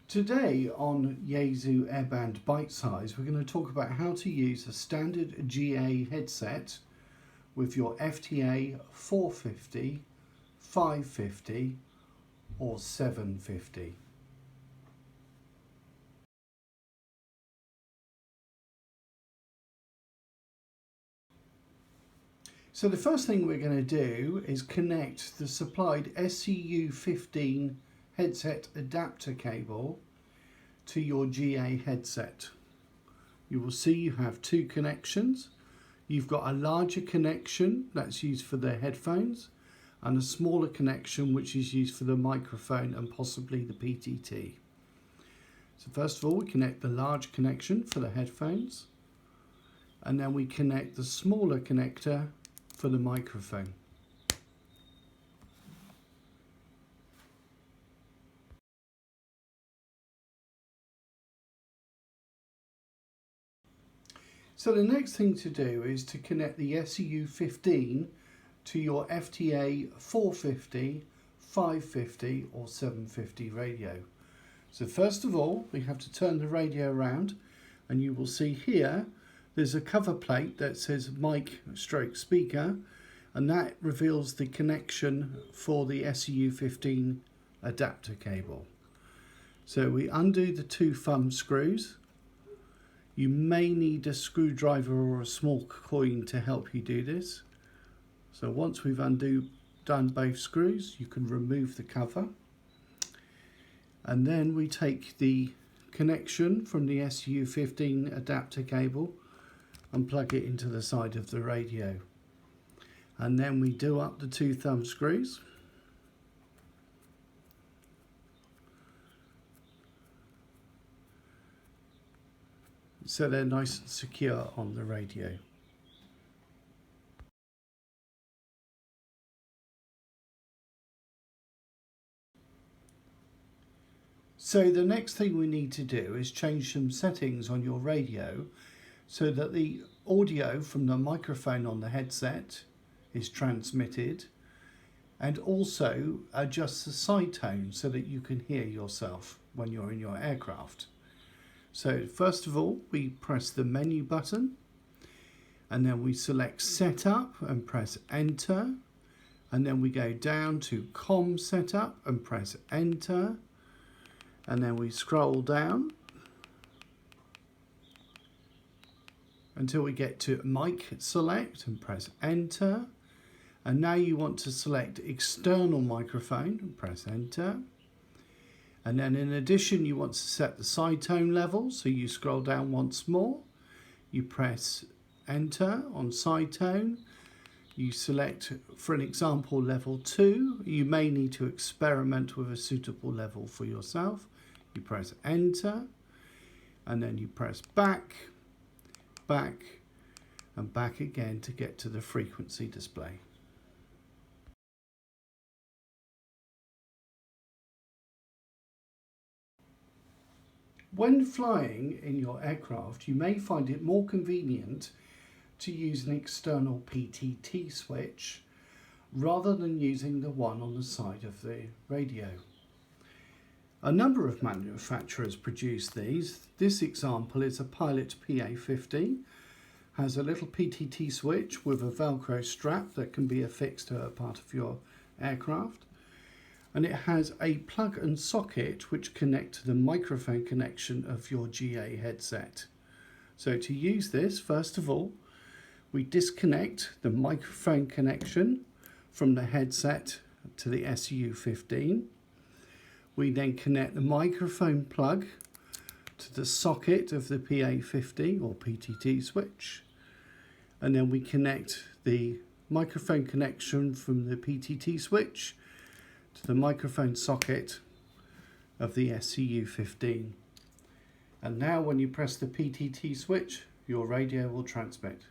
Today on Yaesu Airband Bite Size, we're going to talk about how to use a standard GA headset with your FTA-450, 550 or 750. So the first thing we're going to do is connect the supplied SCU15 headset adapter cable to your GA headset. You will see you have two connections. You've got a larger connection that's used for the headphones and a smaller connection which is used for the microphone and possibly the PTT. So first of all, we connect the large connection for the headphones, and then we connect the smaller connector for the microphone. So the next thing to do is to connect the SCU15 to your FTA-450, 550 or 750 radio. So first of all, we have to turn the radio around, and you will see here there's a cover plate that says mic stroke speaker, and that reveals the connection for the SCU15 adapter cable. So we undo the two thumb screws. You may need a screwdriver or a small coin to help you do this. So once we've done both screws, you can remove the cover. And then we take the connection from the SCU15 adapter cable and plug it into the side of the radio. And then we do up the two thumb screws. So they're nice and secure on the radio. So the next thing we need to do is change some settings on your radio so that the audio from the microphone on the headset is transmitted, and also adjust the side tone so that you can hear yourself when you're in your aircraft. So first of all, we press the menu button, and then we select Setup and press Enter, and then we go down to COM Setup and press Enter, and then we scroll down until we get to Mic Select and press Enter, and now you want to select External Microphone and press Enter. And then in addition, you want to set the side tone level, so you scroll down once more, you press Enter on side tone, you select, for an example, level 2. You may need to experiment with a suitable level for yourself. You press Enter, and then you press back, and back again to get to the frequency display. When flying in your aircraft, you may find it more convenient to use an external PTT switch rather than using the one on the side of the radio. A number of manufacturers produce these. This example is a Pilot PA-50, has a little PTT switch with a Velcro strap that can be affixed to a part of your aircraft. And it has a plug and socket which connect to the microphone connection of your GA headset. So to use this, first of all, we disconnect the microphone connection from the headset to the SCU15. We then connect the microphone plug to the socket of the PA-50 or PTT switch. And then we connect the microphone connection from the PTT switch to the microphone socket of the SCU15. And now when you press the PTT switch, your radio will transmit.